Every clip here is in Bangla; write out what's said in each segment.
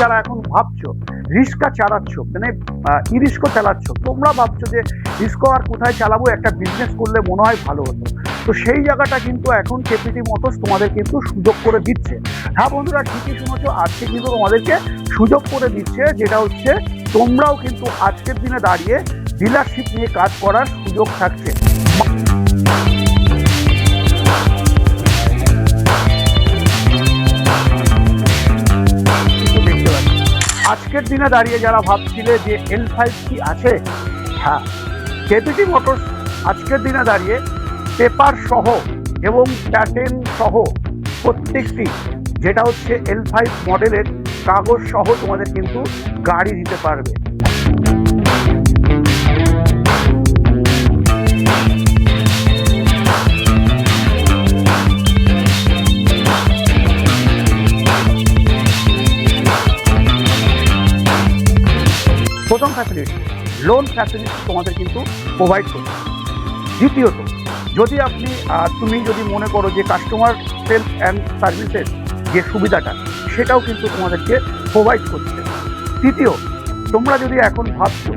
যারা এখন ভাবছো রিস্কা চালাচ্ছ, মানে ই-রিস্কো চালাচ্ছ, তোমরা ভাবছো যে রিস্কো আর কোথায় চালাবো, একটা বিজনেস করলে মনে হয় ভালো হতো। তো সেই জায়গাটা কিন্তু এখন কেপিটি মোটরস তোমাদের কিন্তু সুযোগ করে দিচ্ছে। হ্যাঁ বন্ধুরা, ঠিকই শুনেছো, আজকে কিন্তু তোমাদেরকে সুযোগ করে দিচ্ছে, যেটা হচ্ছে তোমরাও কিন্তু আজকের দিনে দাঁড়িয়ে ডিলারশিপ নিয়ে কাজ করার সুযোগ থাকছে। আজকের দিনে দাঁড়িয়ে যারা ভাবছিলে যে L5 কি আছে, হ্যাঁ, কেপিটি মোটরস আজকের দিনে দাঁড়িয়ে পেপার সহ এবং প্যাটেন সহ প্রত্যেকটি, যেটা হচ্ছে L5 মডেলের কাগজ সহ তোমাদের কিন্তু গাড়ি দিতে পারবে। প্রথম ফ্যাসিলিটি, লোন ফ্যাসিলিটি তোমাদের কিন্তু প্রোভাইড করবে। দ্বিতীয়ত, যদি তুমি যদি মনে করো যে কাস্টমার সেলফ অ্যান্ড সার্ভিসের যে সুবিধাটা, সেটাও কিন্তু তোমাদেরকে প্রোভাইড করছে। তৃতীয়, তোমরা যদি এখন ভাবছো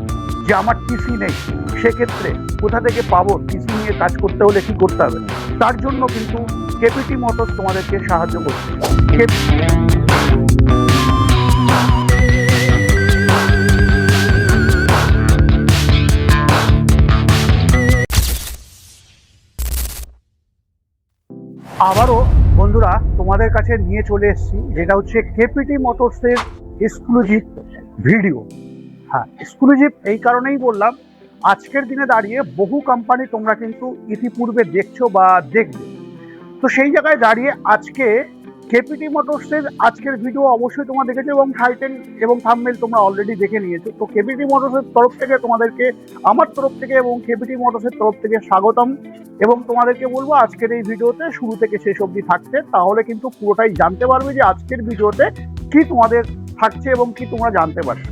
যে আমার টিসি নেই, সেক্ষেত্রে কোথা থেকে পাবো, টিসি নিয়ে কাজ করতে হলে কী করতে হবে, তার জন্য কিন্তু কেপিটি মোটরস তোমাদেরকে সাহায্য করছে। আবারও বন্ধুরা তোমাদের কাছে নিয়ে চলে এসেছি, যেটা হচ্ছে কেপিটি মোটরসের এক্সক্লুসিভ ভিডিও। হ্যাঁ, এক্সক্লুসিভ এই কারণেই বললাম, আজকের দিনে দাঁড়িয়ে বহু কোম্পানি তোমরা কিন্তু ইতিপূর্বে দেখছো বা দেখবে। তো সেই জায়গায় দাঁড়িয়ে আজকে কেপিটি মোটরসের আজকের ভিডিও অবশ্যই তোমরা দেখেছো এবং টাইটেল এবং থাম্বনেল তোমরা অলরেডি দেখে নিয়েছো। তো কেপিটি মোটরসের তরফ থেকে তোমাদেরকে, আমার তরফ থেকে এবং কেপিটি মোটরসের তরফ থেকে স্বাগতম। এবং তোমাদেরকে বলবো আজকের এই ভিডিওতে শুরু থেকে শেষ অবধি থাকতে, তাহলে কিন্তু পুরোটাই জানতে পারবে যে আজকের ভিডিওতে কি তোমাদের থাকছে এবং কি তোমরা জানতে পারছো।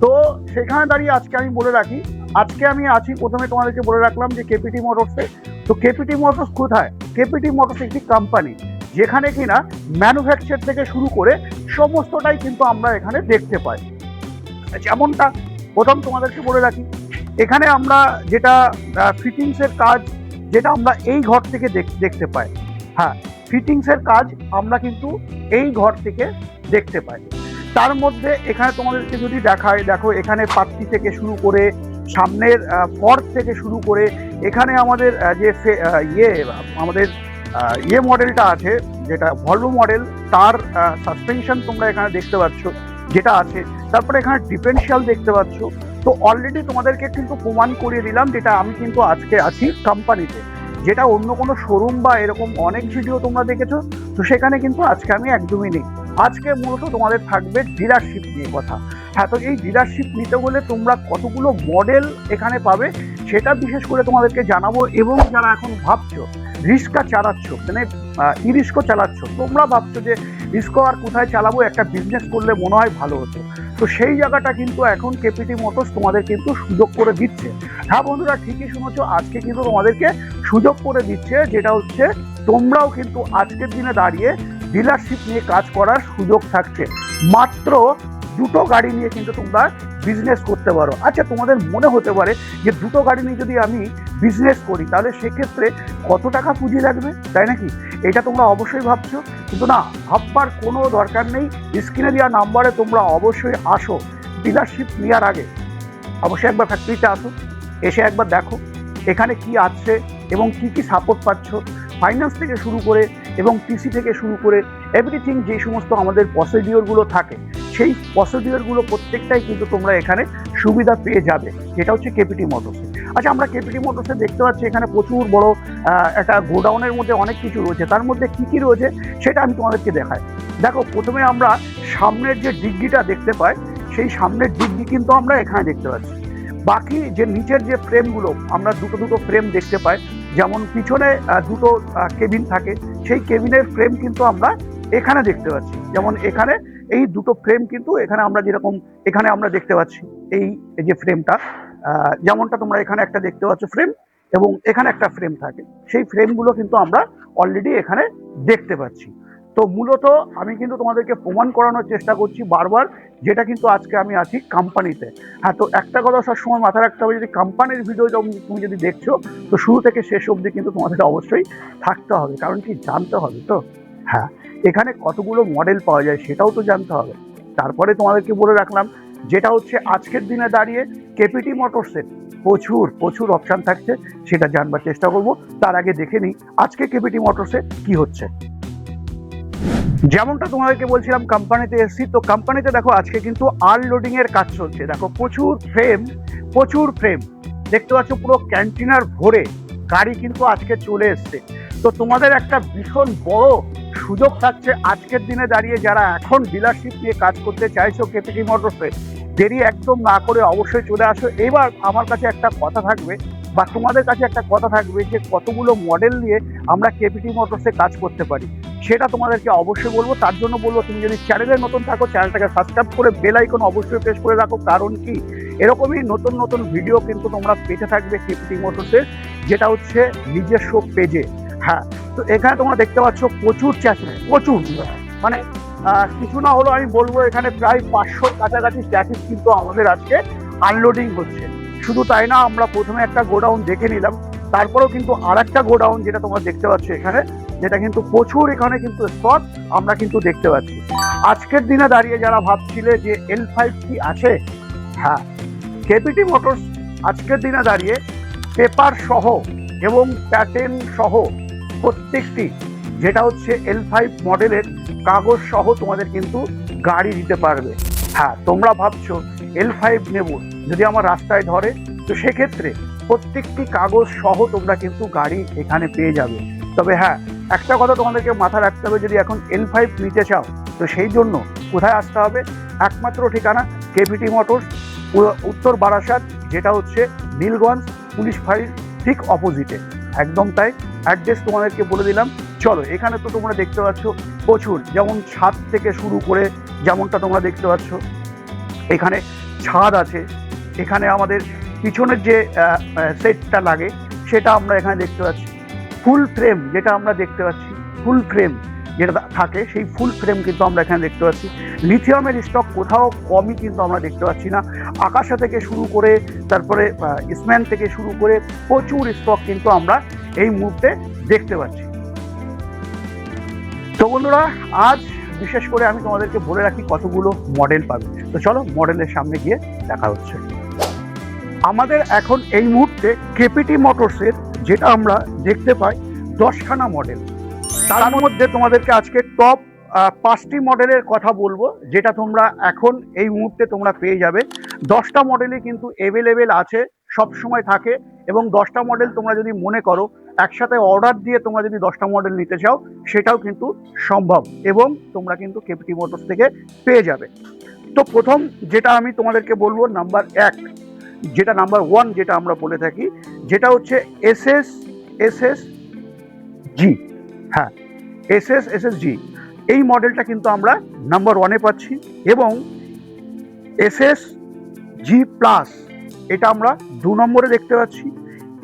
তো সেখানে দাঁড়িয়ে আজকে আমি বলে রাখি, আজকে আমি আছি, প্রথমে তোমাদেরকে বলে রাখলাম যে কেপিটি মোটরসে। তো কেপিটি মোটরস কোথায়? কেপিটি মোটরস একটি কোম্পানি, যেখানে কিনা ম্যানুফ্যাকচার থেকে শুরু করে সমস্তটাই কিন্তু আমরা এখানে দেখতে পাই। যেমনটা প্রথম তোমাদেরকে বলে রাখি, এখানে আমরা যেটা ফিটিংসের কাজ, যেটা আমরা এই ঘর থেকে দেখতে পাই। হ্যাঁ, ফিটিংসের কাজ আমরা কিন্তু এই ঘর থেকে দেখতে পাই। তার মধ্যে এখানে তোমাদেরকে যদি দেখায়, দেখো এখানে পাত্তি থেকে শুরু করে সামনের ফর্ক থেকে শুরু করে এখানে আমাদের যে আমাদের মডেলটা আছে, যেটা ভলভো মডেল, তার সাসপেনশন তোমরা এখানে দেখতে পাচ্ছ যেটা আছে। তারপরে এখানে ডিফারেন্সিয়াল দেখতে পাচ্ছ। তো অলরেডি তোমাদেরকে কিন্তু প্রমাণ করিয়ে দিলাম, যেটা আমি কিন্তু আজকে আছি কোম্পানিতে, যেটা অন্য কোনো শোরুম বা এরকম অনেক ভিডিও তোমরা দেখেছো। তো সেখানে কিন্তু আজকে আমি একদমই নেই। আজকে মূলত তোমাদের থাকবে ডিলারশিপ নিয়ে কথা। হ্যাঁ, তো এই ডিলারশিপ নিতে হলে তোমরা কতগুলো মডেল এখানে পাবে সেটা বিশেষ করে তোমাদেরকে জানাবো। এবং যারা এখন ভাবছো রিস্কা চালাচ্ছ, মানে ই-রিস্কো চালাচ্ছ, তোমরা ভাবছো যে রিস্কো আর কোথায় চালাবো, একটা বিজনেস করলে মনে হয় ভালো হতো, তো সেই জায়গাটা কিন্তু এখন কেপিটি মোটরস তোমাদের কিন্তু সুযোগ করে দিচ্ছে। হ্যাঁ বন্ধুরা, ঠিকই শুনেছো, আজকে কিন্তু তোমাদেরকে সুযোগ করে দিচ্ছে, যেটা হচ্ছে তোমরাও কিন্তু আজকের দিনে দাঁড়িয়ে ডিলারশিপ নিয়ে কাজ করার সুযোগ থাকছে। মাত্র দুটো গাড়ি নিয়ে কিন্তু তোমরা বিজনেস করতে পারো। আচ্ছা, তোমাদের মনে হতে পারে যে দুটো গাড়ি নিয়ে যদি আমি বিজনেস করি, তাহলে সেক্ষেত্রে কত টাকা পুঁজি লাগবে, তাই নাকি? এটা তোমরা অবশ্যই ভাবছো, কিন্তু না, ভাববার কোনো দরকার নেই। স্ক্রিনে দেওয়া নাম্বারে তোমরা অবশ্যই আসো। ডিলারশিপ নেওয়ার আগে অবশ্যই একবার ফ্যাক্টরিতে আসো, এসে একবার দেখো এখানে কি আছে এবং কি কি সাপোর্ট পাচ্ছ, ফাইন্যান্স থেকে শুরু করে এবং টিসি থেকে শুরু করে এভরিথিং, যে সমস্ত আমাদের প্রসিডিওরগুলো থাকে, সেই প্রসিডিওরগুলো প্রত্যেকটাই কিন্তু তোমরা এখানে সুবিধা পেয়ে যাবে, যেটা হচ্ছে কেপিটি মোটরসে। আচ্ছা, আমরা কেপিটি মোটরসে দেখতে পাচ্ছি এখানে প্রচুর বড় একটা গোডাউনের মধ্যে অনেক কিছু রয়েছে। তার মধ্যে কি কি রয়েছে সেটা আমি তোমাদেরকে দেখাই। দেখো, প্রথমে আমরা সামনের যে ডিগ্গিটা দেখতে পাই, সেই সামনের ডিগ্গি কিন্তু আমরা এখানে দেখতে পাচ্ছি। বাকি যে নিচের যে ফ্রেমগুলো, আমরা দুটো ফ্রেম দেখতে পাই। যেমন পিছনে দুটো কেবিন থাকে, সেই কেবিনের ফ্রেম কিন্তু আমরা এখানে দেখতে পাচ্ছি। যেমন এখানে এই দুটো ফ্রেম কিন্তু এখানে আমরা যেরকম এখানে আমরা দেখতে পাচ্ছি, এই যে ফ্রেমটা, যেমনটা তোমরা এখানে একটা দেখতে পাচ্ছ ফ্রেম, এবং এখানে একটা ফ্রেম থাকে, সেই ফ্রেমগুলো কিন্তু আমরা অলরেডি এখানে দেখতে পাচ্ছি। তো মূলত আমি কিন্তু তোমাদেরকে প্রমাণ করানোর চেষ্টা করছি বারবার, যেটা কিন্তু আজকে আমি আছি কোম্পানিতে। হ্যাঁ, তো একটা কথা সবসময় মাথায় রাখতে হবে, যদি কোম্পানির ভিডিও তুমি যদি দেখছো, তো শুরু থেকে শেষ অবধি কিন্তু তোমাদের অবশ্যই থাকতে হবে, কারণ কি জানতে হবে তো। হ্যাঁ, এখানে কতগুলো মডেল পাওয়া যায় সেটাও তো জানতে হবে। তারপরে তোমাদেরকে বলে রাখলাম, যেটা হচ্ছে আজকের দিনে দাঁড়িয়ে কেপিটি মোটরসের প্রচুর প্রচুর অপশান থাকছে, সেটা জানবার চেষ্টা করব। তার আগে দেখে নিই আজকে কেপিটি মোটরসে কি হচ্ছে। যেমনটা তোমাদেরকে বলছিলাম কোম্পানিতে এসেছি, তো কোম্পানিতে দেখো আজকে কিন্তু আনলোডিং এর কাজ চলছে। দেখো প্রচুর ফ্রেম দেখতে পাচ্ছ, পুরো ক্যান্টিনার ভরে গাড়ি কিন্তু আজকে চলে এসছে। তো তোমাদের একটা ভীষণ বড় সুযোগ থাকছে আজকের দিনে দাঁড়িয়ে, যারা এখন ডিলারশিপ নিয়ে কাজ করতে চাইছো কেপিটি মোটরসে, দেরি একদম না করে অবশ্যই চলে আসো। এবার আমার কাছে একটা কথা থাকবে, বা তোমাদের কাছে একটা কথা থাকবে, যে কতগুলো মডেল নিয়ে আমরা কেপিটি মোটরসে কাজ করতে পারি, সেটা তোমাদেরকে অবশ্যই বলবো। তার জন্য বলবো, তুমি যদি চ্যানেলে নতুন থাকো, চ্যানেলটাকে সাবস্ক্রাইব করে বেল আইকন অবশ্যই প্রেস করে রাখো। কারণ কি, এরকমই নতুন নতুন ভিডিও কিন্তু তোমরা পেতে থাকবে কেপিটি মোটরসের, যেটা হচ্ছে নিজস্ব পেজে। হ্যাঁ, তো এখানে তোমরা দেখতে পাচ্ছ প্রচুর চ্যাসিস, প্রচুর, মানে কিছু না হলো আমি বলবো এখানে প্রায় 500 কাছাকাছি চ্যাসিস কিন্তু আমাদের আজকে আনলোডিং হচ্ছে। শুধু তাই না, আমরা প্রথমে একটা গোডাউন দেখে নিলাম, তারপরেও কিন্তু আর একটা গোডাউন যেটা তোমরা দেখতে পাচ্ছ এখানে, যেটা কিন্তু প্রচুর এখানে কিন্তু স্পট আমরা কিন্তু দেখতে পাচ্ছি। আজকের দিনে দাঁড়িয়ে যারা ভাবছিলে যে L5 কি আছে, হ্যাঁ, কেপিটি মোটরস আজকের দিনে দাঁড়িয়ে পেপার সহ এবং প্যাটার্ন সহ প্রত্যেকটি, যেটা হচ্ছে L5 মডেলের কাগজ সহ তোমাদের কিন্তু গাড়ি দিতে পারবে। হ্যাঁ, তোমরা ভাবছো L5 নেব, যদি আমার রাস্তায় ধরে, তো সেক্ষেত্রে প্রত্যেকটি কাগজ সহ তোমরা কিন্তু গাড়ি এখানে পেয়ে যাবে। তবে হ্যাঁ, একটা কথা তোমাদেরকে মাথায় রাখতে হবে, যদি এখন L5 নিতে চাও, তো সেই জন্য কোথায় আসতে হবে? একমাত্র ঠিকানা কেপিটি মোটরস, উত্তর বারাসাত, যেটা হচ্ছে নীলগঞ্জ পুলিশ ফাঁড়ির ঠিক অপোজিটে। একদম তাই, অ্যাড্রেস তোমাদেরকে বলে দিলাম। চলো, এখানে তো তোমরা দেখতে পাচ্ছ প্রচুর, যেমন ছাদ থেকে শুরু করে, যেমনটা তোমরা দেখতে পাচ্ছ এখানে ছাদ আছে। এখানে আমাদের পিছনের যে সেটটা লাগে সেটা আমরা এখানে দেখতে পাচ্ছি। ফুল ফ্রেম যেটা আমরা দেখতে পাচ্ছি, ফুল ফ্রেম যেটা থাকে, সেই ফুল ফ্রেম কিন্তু আমরা এখানে দেখতে পাচ্ছি। লিথিয়ামের স্টক কোথাও কমই কিন্তু আমরা দেখতে পাচ্ছি না। আকাশা থেকে শুরু করে, তারপরে ইসম্যান থেকে শুরু করে প্রচুর স্টক কিন্তু আমরা এই মুহূর্তে দেখতে পাচ্ছি। তো বন্ধুরা, আজ বিশেষ করে আমি তোমাদেরকে বলে রাখি কতগুলো মডেল পাবে। তো চলো মডেলের সামনে গিয়ে দেখা হচ্ছে। আমাদের এখন এই মুহূর্তে কেপিটি মোটরসের যেটা আমরা দেখতে পাই 10খানা মডেল। তার মধ্যে তোমাদেরকে আজকে টপ 5টি মডেলের কথা বলবো, যেটা তোমরা এখন এই মুহূর্তে তোমরা পেয়ে যাবে। 10টা মডেলই কিন্তু অ্যাভেলেবেল আছে, সব সময় থাকে। এবং 10টা মডেল তোমরা যদি মনে করো একসাথে অর্ডার দিয়ে তোমরা যদি 10টা মডেল নিতে চাও, সেটাও কিন্তু সম্ভব, এবং তোমরা কিন্তু কেপিটি মোটরস থেকে পেয়ে যাবে। তো প্রথম যেটা আমি তোমাদেরকে বলবো, নাম্বার 1, যেটা নাম্বার 1 যেটা আমরা বলে থাকি, যেটা হচ্ছে SSG। হ্যাঁ, SSG এই মডেলটা কিন্তু আমরা নাম্বার 1-এ পাচ্ছি, এবং SSG প্লাস এটা আমরা 2 নম্বরে দেখতে পাচ্ছি।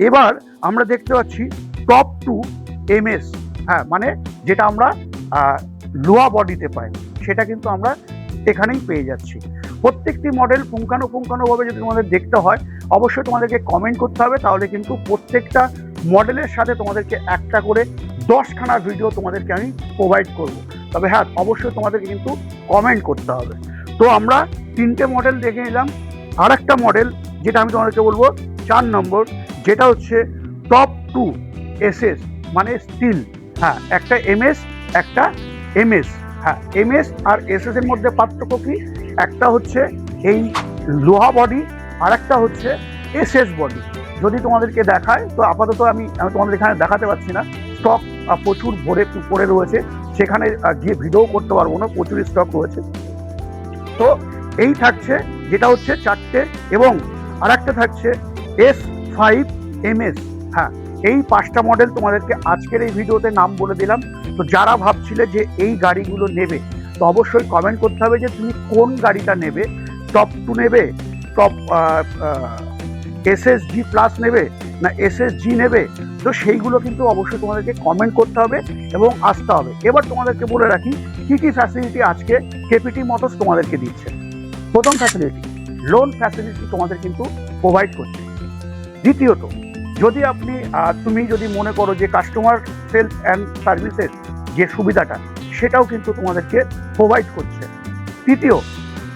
এবার আমরা দেখতে পাচ্ছি টপ 2 MS, হ্যাঁ, মানে যেটা আমরা লোয়া বডিতে পাই, সেটা কিন্তু আমরা এখানেই পেয়ে যাচ্ছি। প্রত্যেকটি মডেল পুঙ্খানুপুঙ্খানুভাবে যদি তোমাদের দেখতে হয়, অবশ্যই তোমাদেরকে কমেন্ট করতে হবে, তাহলে কিন্তু প্রত্যেকটা মডেলের সাথে তোমাদেরকে একটা করে 10খানা ভিডিও তোমাদেরকে আমি প্রোভাইড করব। তবে হ্যাঁ, অবশ্যই তোমাদেরকে কিন্তু কমেন্ট করতে হবে। তো আমরা 3টে মডেল দেখে নিলাম। আর একটা মডেল যেটা আমি তোমাদেরকে বলবো 4 নম্বর, যেটা হচ্ছে টপ 2 SS, মানে স্টিল। হ্যাঁ, একটা MS, একটা MS। হ্যাঁ, MS আর SS এর মধ্যে পার্থক্য কি? একটা হচ্ছে এই লোহা বডি, আর একটা হচ্ছে SS বডি। যদি তোমাদেরকে দেখায়, তো আপাতত আমি তোমাদের এখানে দেখাতে পারছি না, স্টক প্রচুর ভরে পড়ে রয়েছে, সেখানে গিয়ে ভিডিও করতে পারবো না, প্রচুর স্টক রয়েছে। তো এই থাকছে যেটা হচ্ছে 4টে, এবং আর একটা থাকছে S5 MS। হ্যাঁ, এই 5টা মডেল তোমাদেরকে আজকের এই ভিডিওতে নাম বলে দিলাম। তো যারা ভাবছিলে যে এই গাড়িগুলো নেবে, তো অবশ্যই কমেন্ট করতে হবে যে তুমি কোন গাড়িটা নেবে। টপ 2 নেবে, টপ SSG প্লাস নেবে, না এসএসজি নেবে, তো সেইগুলো কিন্তু অবশ্যই তোমাদেরকে কমেন্ট করতে হবে এবং আসতে হবে। এবার তোমাদেরকে বলে রাখি কি কি ফ্যাসিলিটি আজকে কেপিটি মোটরস তোমাদেরকে দিচ্ছে। প্রথম ফ্যাসিলিটি, লোন ফ্যাসিলিটি তোমাদের কিন্তু প্রোভাইড করছে। দ্বিতীয়ত, যদি তুমি যদি মনে করো যে কাস্টমার সেলফ অ্যান্ড সার্ভিসের যে সুবিধাটা সেটাও কিন্তু তোমাদেরকে প্রোভাইড করছে। তৃতীয়,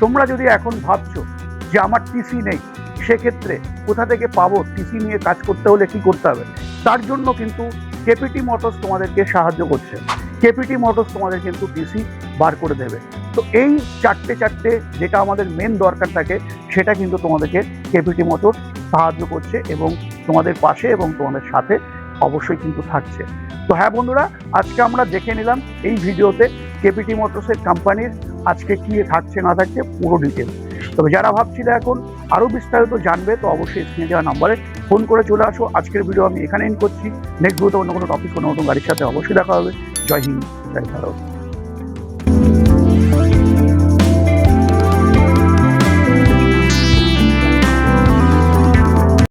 তোমরা যদি এখন ভাবছো যে আমার টিসি নেই, সেক্ষেত্রে কোথা থেকে পাবো, টিসি নিয়ে কাজ করতে হলে কি করতে হবে, তার জন্য কিন্তু কেপিটি মোটরস তোমাদেরকে সাহায্য করছে। কেপিটি মোটরস তোমাদের কিন্তু টিসি বার করে দেবে। তো এই চারটে যেটা আমাদের মেন দরকার থাকে সেটা কিন্তু তোমাদেরকে কেপিটি মোটরস সাহায্য করছে এবং তোমাদের পাশে এবং তোমাদের সাথে অবশ্যই কিন্তু থাকছে। তো হ্যাঁ বন্ধুরা, আজকে আমরা দেখে নিলাম এই ভিডিওতে কেপিটি মোটরসের কোম্পানির আজকে কি থাকছে না থাকছে পুরো ডিটেলস। তবে যারা ভাবছিলে এখন আরও বিস্তারিত জানবে, তো অবশ্যই স্ক্রিনে দেওয়া নাম্বারে ফোন করে চলে আসো। আজকের ভিডিও আমি এখানে এন্ড করছি। নেক্সট ভিডিওতে অন্য কোনো টপিক, কোনো নতুন গাড়ির সাথে অবশ্যই দেখা হবে। জয় হিন্দ, জয় ভারত।